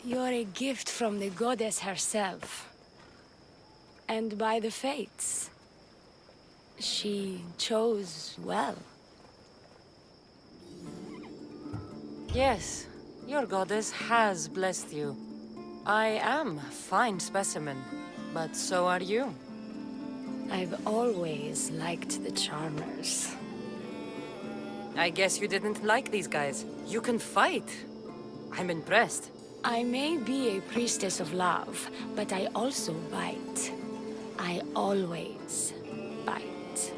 You're a gift from the goddess herself. And by the fates. She chose well. Yes, your goddess has blessed you. I am a fine specimen, but so are you. I've always liked the Charmers. I guess you didn't like these guys. You can fight. I'm impressed. I may be a priestess of love, but I also bite. I always bite.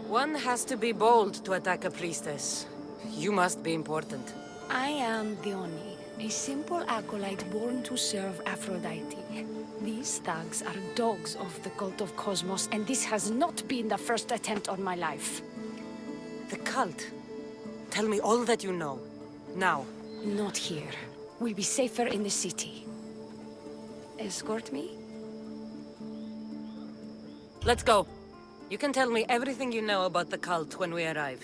One has to be bold to attack a priestess. You must be important. I am Diona, a simple acolyte born to serve Aphrodite. These thugs are dogs of the cult of Cosmos, and this has not been the first attempt on my life. The cult. Tell me all that you know. Now. Not here. We'll be safer in the city. Escort me? Let's go. You can tell me everything you know about the cult when we arrive.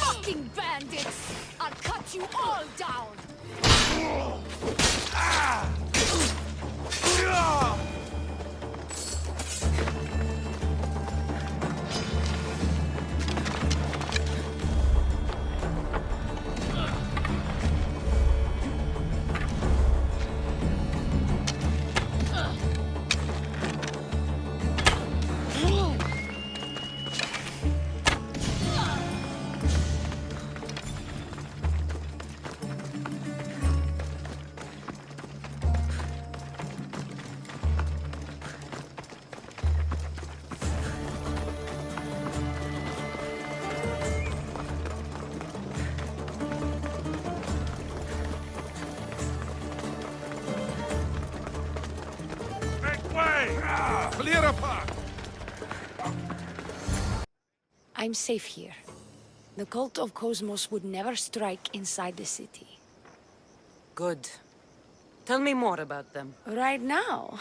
Fucking bandits! I'll cut you all down! Clear a path! I'm safe here. The cult of Cosmos would never strike inside the city. Good. Tell me more about them. Right now?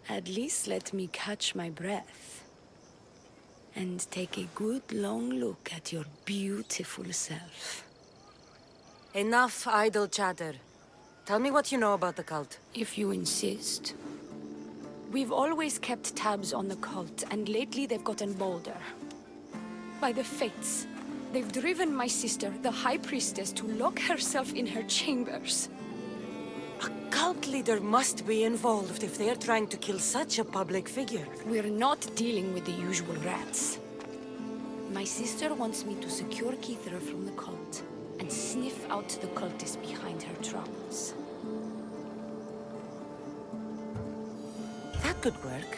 At least let me catch my breath. And take a good long look at your beautiful self. Enough idle chatter. Tell me what you know about the cult. If you insist. We've always kept tabs on the cult, and lately they've gotten bolder. By the fates, they've driven my sister, the High Priestess, to lock herself in her chambers. A cult leader must be involved if they're trying to kill such a public figure. We're not dealing with the usual rats. My sister wants me to secure Kithra from the cult, and sniff out the cultists behind her troubles. That could work.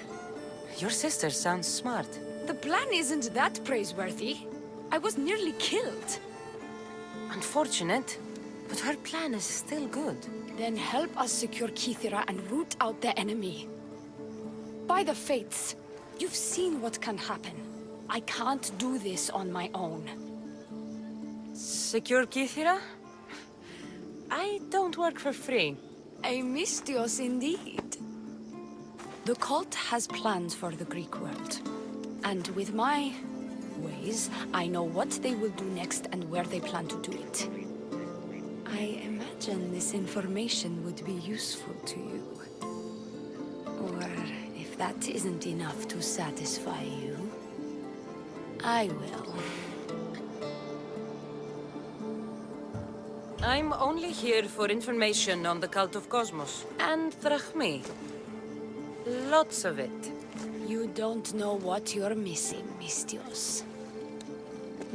Your sister sounds smart. The plan isn't that praiseworthy. I was nearly killed. Unfortunate, but her plan is still good. Then help us secure Kithra and root out the enemy. By the fates, you've seen what can happen. I can't do this on my own. Secure Kithira? I don't work for free. A mystios indeed. The cult has plans for the Greek world. And with my ways, I know what they will do next and where they plan to do it. I imagine this information would be useful to you. Or if that isn't enough to satisfy you, I will. I'm only here for information on the cult of Cosmos. And drachmi. Lots of it. You don't know what you're missing, mystios.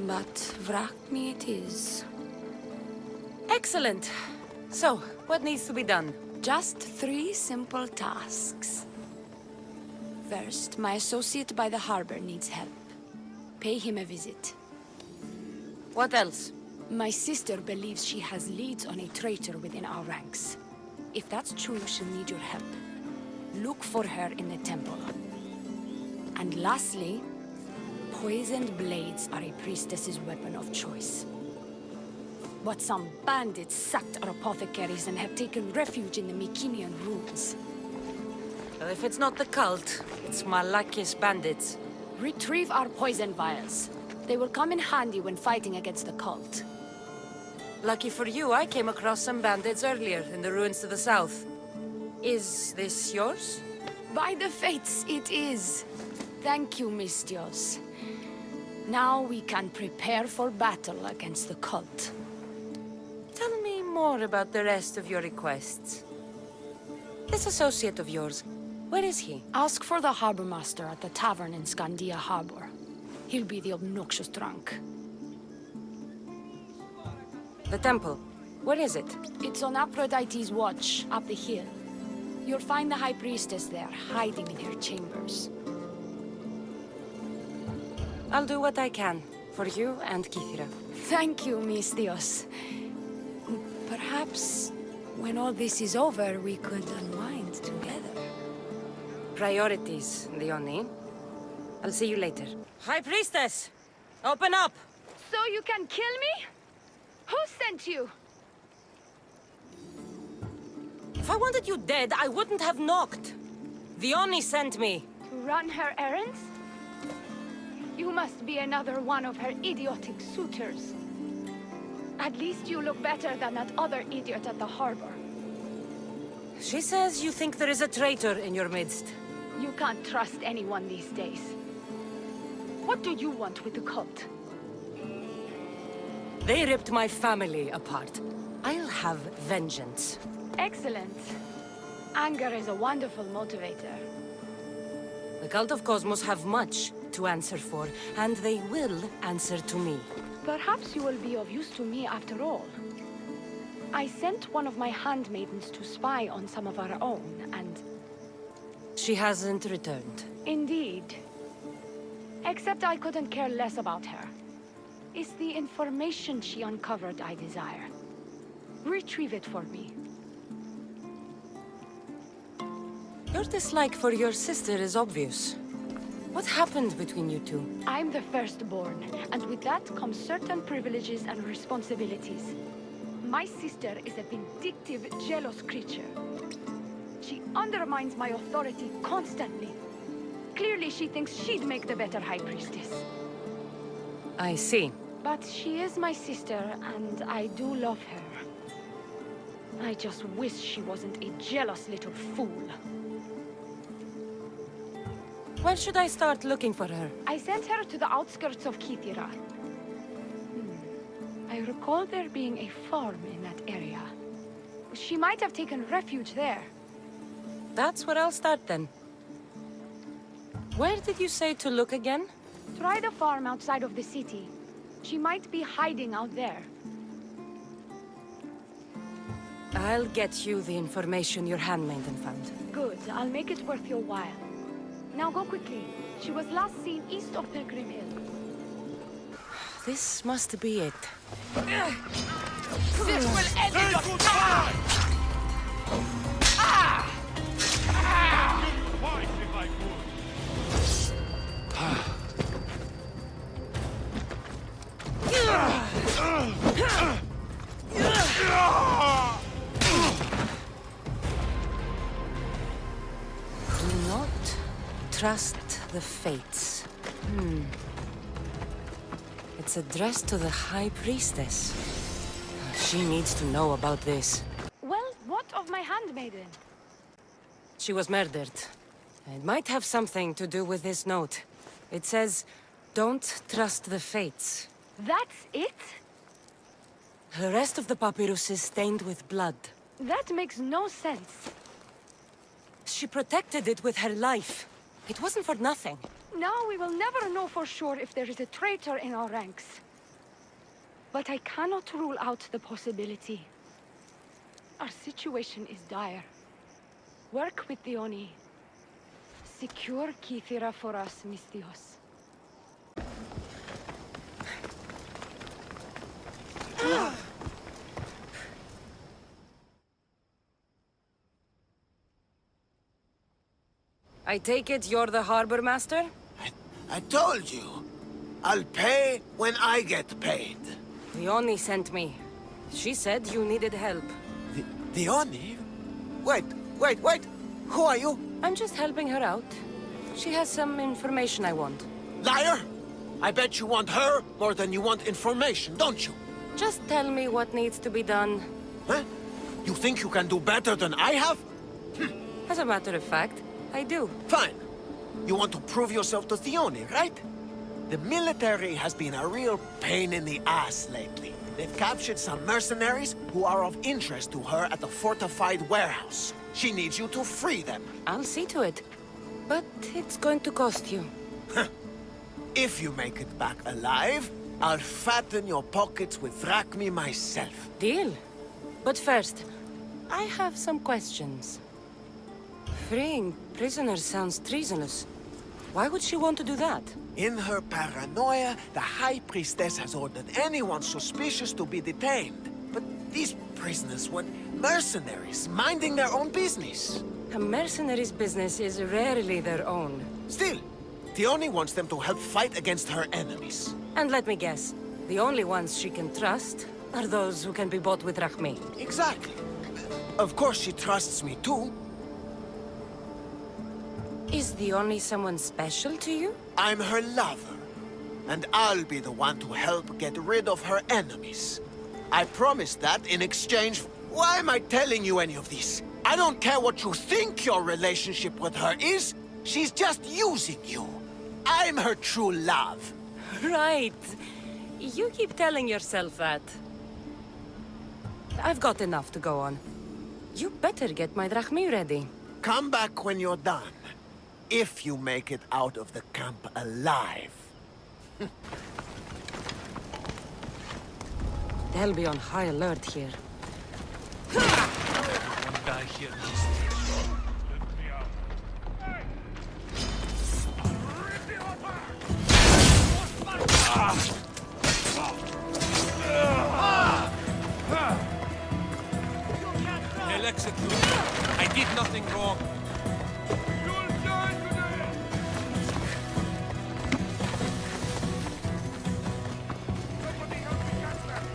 But drachmi it is. Excellent. So, what needs to be done? Just 3 simple tasks. First, my associate by the harbor needs help. Pay him a visit. What else? My sister believes she has leads on a traitor within our ranks. If that's true, she'll need your help. Look for her in the temple. And lastly, poisoned blades are a priestess's weapon of choice. But some bandits sacked our apothecaries and have taken refuge in the Mycenian ruins. Well, if it's not the cult, it's Malakis bandits. Retrieve our poison vials. They will come in handy when fighting against the cult. Lucky for you, I came across some bandits earlier in the ruins to the south. Is this yours? By the fates, it is. Thank you, Mistios. Now we can prepare for battle against the cult. Tell me more about the rest of your requests. This associate of yours, where is he? Ask for the harbor master at the tavern in Scandia Harbor. He'll be the obnoxious drunk. The temple, where is it? It's on Aphrodite's watch, up the hill. You'll find the High Priestess there, hiding in her chambers. I'll do what I can, for you and Kithira. Thank you, Mistios. Perhaps, when all this is over, we could unwind together. Priorities, Diona. I'll see you later. High Priestess! Open up! So you can kill me? Who sent you? If I wanted you dead, I wouldn't have knocked. Diona sent me. To run her errands? You must be another one of her idiotic suitors. At least you look better than that other idiot at the harbor. She says you think there is a traitor in your midst. You can't trust anyone these days. What do you want with the cult? They ripped my family apart. I'll have vengeance. Excellent. Anger is a wonderful motivator. The Cult of Cosmos have much to answer for, and they will answer to me. Perhaps you will be of use to me after all. I sent one of my handmaidens to spy on some of our own, and... She hasn't returned. Indeed. Except I couldn't care less about her. It's the information she uncovered I desire. Retrieve it for me. Your dislike for your sister is obvious. What happened between you two? I'm the firstborn, and with that comes certain privileges and responsibilities. My sister is a vindictive, jealous creature. She undermines my authority constantly. Clearly she thinks she'd make the better High Priestess. I see. But she is my sister, and I do love her. I just wish she wasn't a jealous little fool. Where should I start looking for her? I sent her to the outskirts of Kithira. I recall there being a farm in that area. She might have taken refuge there. That's where I'll start then. Where did you say to look again? Try the farm outside of the city. She might be hiding out there. I'll get you the information your handmaiden found. Good. I'll make it worth your while. Now go quickly. She was last seen east of Pilgrim Hill. This must be it. This will end in your time! Twice if I Do not trust the fates. It's addressed to the High Priestess. She needs to know about this. Well, what of my handmaiden? She was murdered. It might have something to do with this note. It says, "Don't trust the fates." That's it? The rest of the papyrus is stained with blood. That makes no sense. She protected it with her life. It wasn't for nothing. Now we will never know for sure if there is a traitor in our ranks. But I cannot rule out the possibility. Our situation is dire. Work with Diona. Secure Kithira for us, Mistios. I take it you're the harbor master? I told you. I'll pay when I get paid. Diona sent me. She said you needed help. Diona? Wait. Who are you? I'm just helping her out. She has some information I want. Liar! I bet you want her more than you want information, don't you? Just tell me what needs to be done. Huh? You think you can do better than I have? As a matter of fact, I do. Fine. You want to prove yourself to Diona, right? The military has been a real pain in the ass lately. They've captured some mercenaries who are of interest to her at the fortified warehouse. She needs you to free them. I'll see to it. But it's going to cost you. If you make it back alive, I'll fatten your pockets with drachmi myself. Deal. But first, I have some questions. Freeing prisoners sounds treasonous. Why would she want to do that? In her paranoia, the High Priestess has ordered anyone suspicious to be detained. But these prisoners were mercenaries, minding their own business. A mercenary's business is rarely their own. Still, Diona wants them to help fight against her enemies. And let me guess, the only ones she can trust are those who can be bought with Rahmi. Exactly. Of course she trusts me too. Is the only someone special to you? I'm her lover. And I'll be the one to help get rid of her enemies. I promised that in exchange for... Why am I telling you any of this? I don't care what you think your relationship with her is. She's just using you. I'm her true love. Right. You keep telling yourself that. I've got enough to go on. You better get my drachmi ready. Come back when you're done. If you make it out of the camp alive. They'll be on high alert here. One guy here needs to let me out. Hey! Rip him apart! They'll execute me. I did nothing wrong. You'll die today! Somebody help me catch them!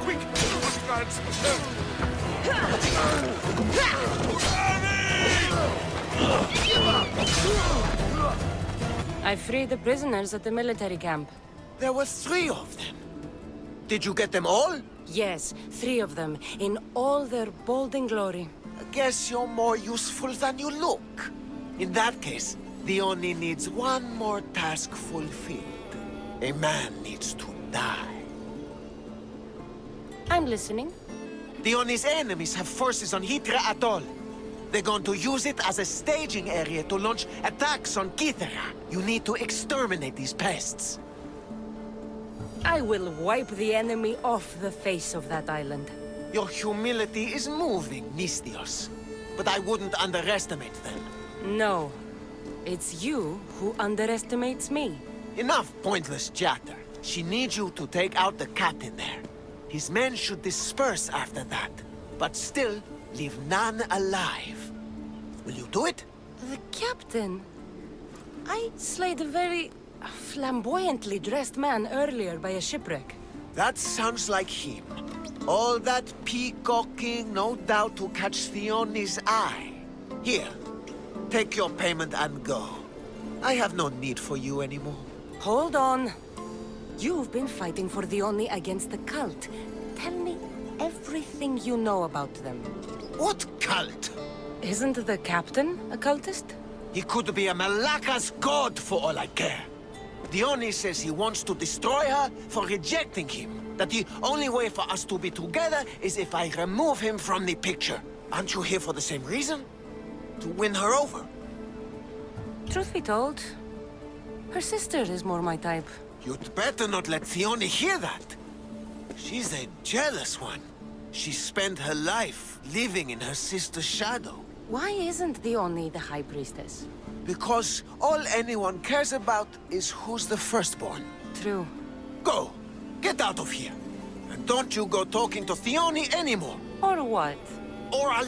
Quick! Bodyguards! I freed the prisoners at the military camp. There were 3 of them. Did you get them all? Yes, 3 of them, in all their balding glory. I guess you're more useful than you look. In that case, Diona needs one more task fulfilled. A man needs to die. I'm listening. Diona's enemies have forces on Hydra Atoll. They're going to use it as a staging area to launch attacks on Kythera. You need to exterminate these pests. I will wipe the enemy off the face of that island. Your humility is moving, Mystios. But I wouldn't underestimate them. No. It's you who underestimates me. Enough pointless chatter. She needs you to take out the captain there. His men should disperse after that, but still leave none alive. Will you do it? The captain? I slayed a very flamboyantly dressed man earlier by a shipwreck. That sounds like him. All that peacocking, no doubt to catch Diona's eye. Here, take your payment and go. I have no need for you anymore. Hold on. You've been fighting for Diona against the cult. Tell me everything you know about them. What cult? Isn't the captain a cultist? He could be a Malaka's god for all I care. Diona says he wants to destroy her for rejecting him. That the only way for us to be together is if I remove him from the picture. Aren't you here for the same reason? To win her over? Truth be told, her sister is more my type. You'd better not let Diona hear that. She's a jealous one. She spent her life living in her sister's shadow. Why isn't Diona the High Priestess? Because all anyone cares about is who's the firstborn. True. Go! Get out of here! And don't you go talking to Diona anymore! Or what? Or I'll...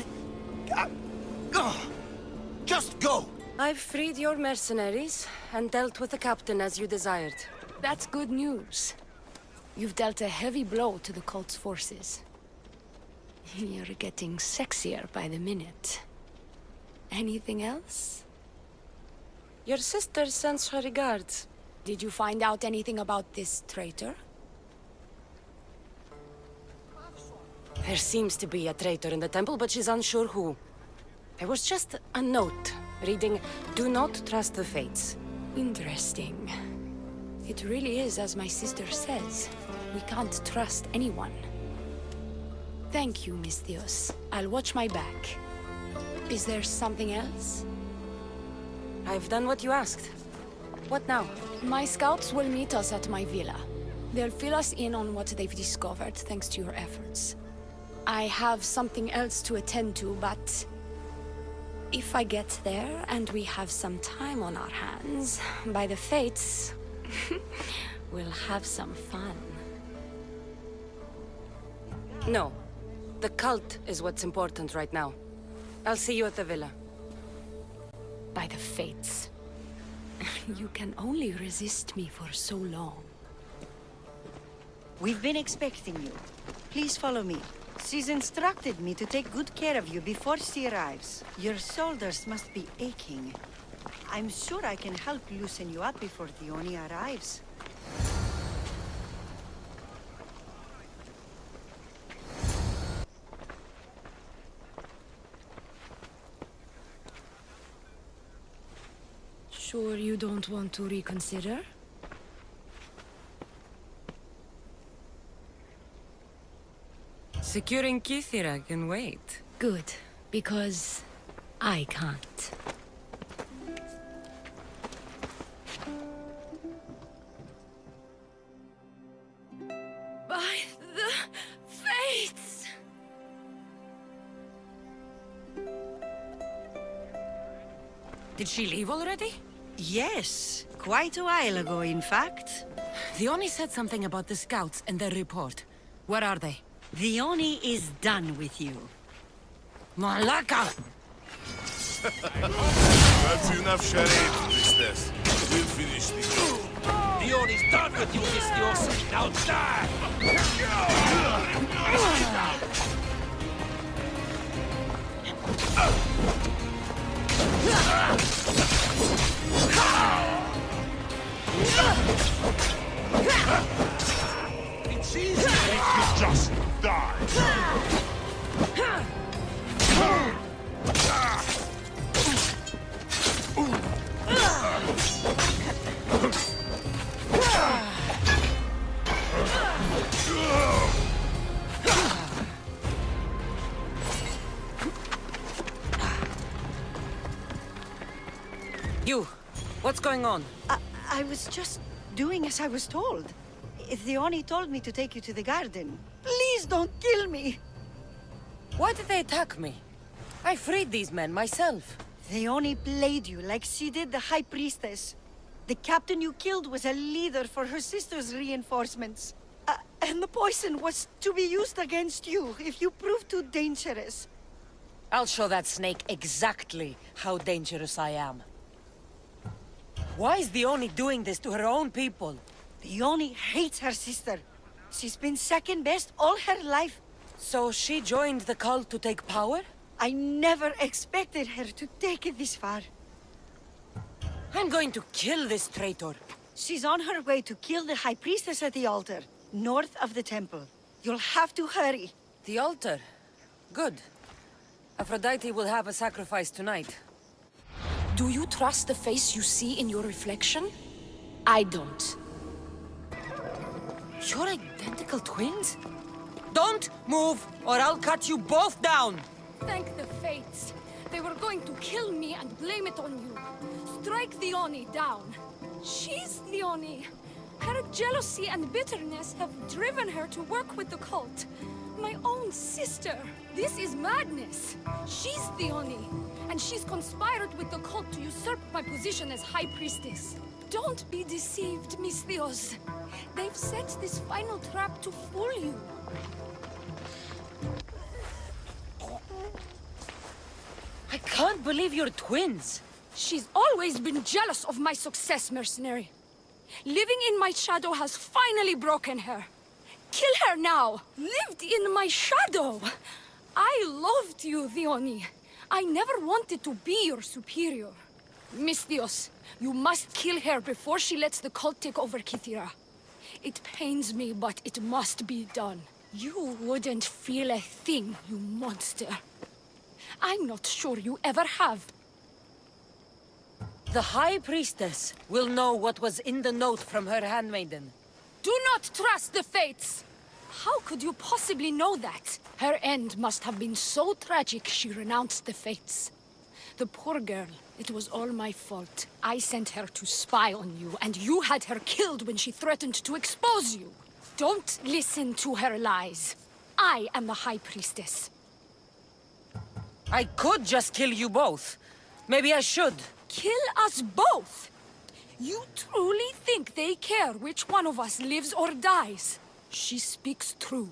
Just go! I've freed your mercenaries and dealt with the captain as you desired. That's good news. You've dealt a heavy blow to the cult's forces. You're getting sexier by the minute. Anything else? Your sister sends her regards. Did you find out anything about this traitor? There seems to be a traitor in the temple, but she's unsure who. There was just a note reading, "Do not trust the fates." Interesting. It really is as my sister says. We can't trust anyone. Thank you, Miss Theos. I'll watch my back. Is there something else? I've done what you asked. What now? My scouts will meet us at my villa. They'll fill us in on what they've discovered, thanks to your efforts. I have something else to attend to, but... if I get there and we have some time on our hands, by the fates, we'll have some fun. No. The cult is what's important right now. I'll see you at the villa. By the fates. You can only resist me for so long. We've been expecting you. Please follow me. She's instructed me to take good care of you before she arrives. Your shoulders must be aching. I'm sure I can help loosen you up before Diona arrives. Sure you don't want to reconsider? Securing Kithira can wait. Good, because I can't. By the fates! Did she leave already? Yes, quite a while ago, in fact. Diona said something about the scouts and their report. Where are they? Diona is done with you. Malaka! That's enough charade, priestess. We'll finish the job. Diona's done with you, Miss Theos. Now die! It's easy. Make you just die. You! What's going on? I was just doing as I was told. Diona told me to take you to the garden. Please don't kill me! Why did they attack me? I freed these men myself. Diona played you like she did the High Priestess. The captain you killed was a leader for her sister's reinforcements. And the poison was to be used against you if you prove too dangerous. I'll show that snake exactly how dangerous I am. Why is Diona doing this to her own people? Diona hates her sister. She's been second best all her life. So she joined the cult to take power? I never expected her to take it this far. I'm going to kill this traitor. She's on her way to kill the High Priestess at the altar, north of the temple. You'll have to hurry. The altar? Good. Aphrodite will have a sacrifice tonight. Do you trust the face you see in your reflection? I don't. You're identical twins? Don't move, or I'll cut you both down! Thank the fates. They were going to kill me and blame it on you. Strike Diona down. She's Diona. Her jealousy and bitterness have driven her to work with the cult. My own sister. This is madness. She's Diona, and she's conspired with the cult to usurp my position as High Priestess. Don't be deceived, Miss Theos. They've set this final trap to fool you. I can't believe you're twins. She's always been jealous of my success, mercenary. Living in my shadow has finally broken her. Kill her now! Lived in my shadow! I loved you, Dione. I never wanted to be your superior. Misthios, you must kill her before she lets the cult take over Kythera. It pains me, but it must be done. You wouldn't feel a thing, you monster. I'm not sure you ever have. The High Priestess will know what was in the note from her handmaiden. Do not trust the fates! How could you possibly know that? Her end must have been so tragic she renounced the fates. The poor girl, it was all my fault. I sent her to spy on you, and you had her killed when she threatened to expose you. Don't listen to her lies. I am the High Priestess. I could just kill you both. Maybe I should. Kill us both? You truly think they care which one of us lives or dies? She speaks true.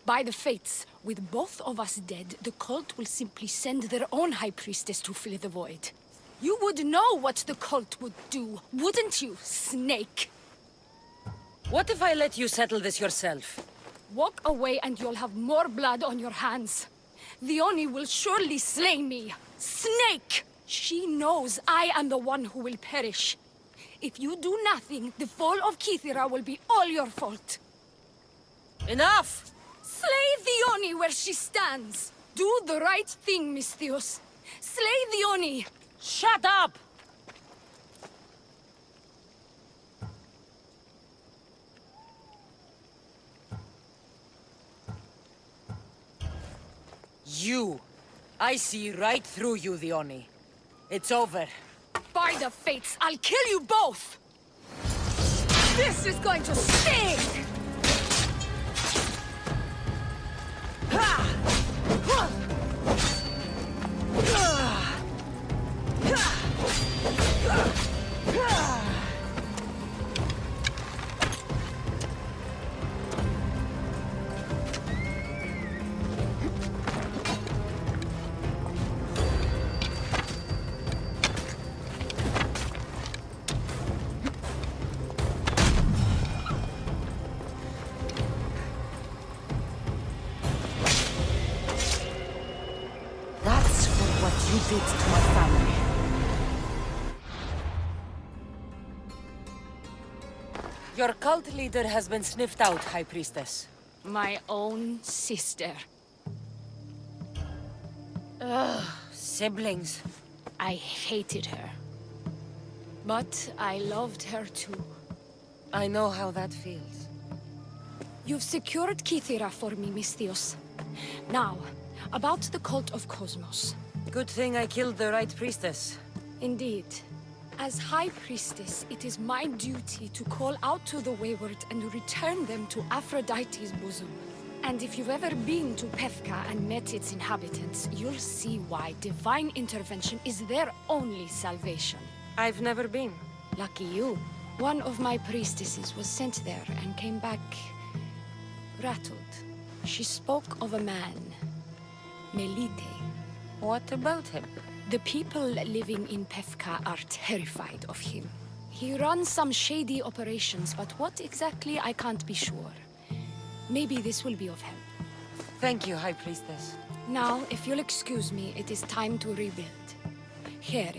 By the fates, with both of us dead, the cult will simply send their own High Priestess to fill the void. You would know what the cult would do, wouldn't you, Snake? What if I let you settle this yourself? Walk away and you'll have more blood on your hands. Dione will surely slay me. Snake! She knows I am the one who will perish. If you do nothing, the fall of Kythera will be all your fault. Enough! Slay Dione where she stands! Do the right thing, Misthios. Slay Dione! Shut up! You! I see right through you, Dione. It's over. By the fates, I'll kill you both! This is going to sting! That's for what you did to my family. Your cult leader has been sniffed out, High Priestess. My own sister. Siblings. I hated her. But I loved her too. I know how that feels. You've secured Kythera for me, Misthios. Now, about the cult of Cosmos. Good thing I killed the right priestess. Indeed. As High Priestess, it is my duty to call out to the wayward and return them to Aphrodite's bosom. And if you've ever been to Pefka and met its inhabitants, you'll see why divine intervention is their only salvation. I've never been. Lucky you. One of my priestesses was sent there and came back rattled. She spoke of a man, Melite. What about him? The people living in Pefka are terrified of him. He runs some shady operations, but what exactly I can't be sure. Maybe this will be of help. Thank you, High Priestess. Now, if you'll excuse me, it is time to rebuild. Here,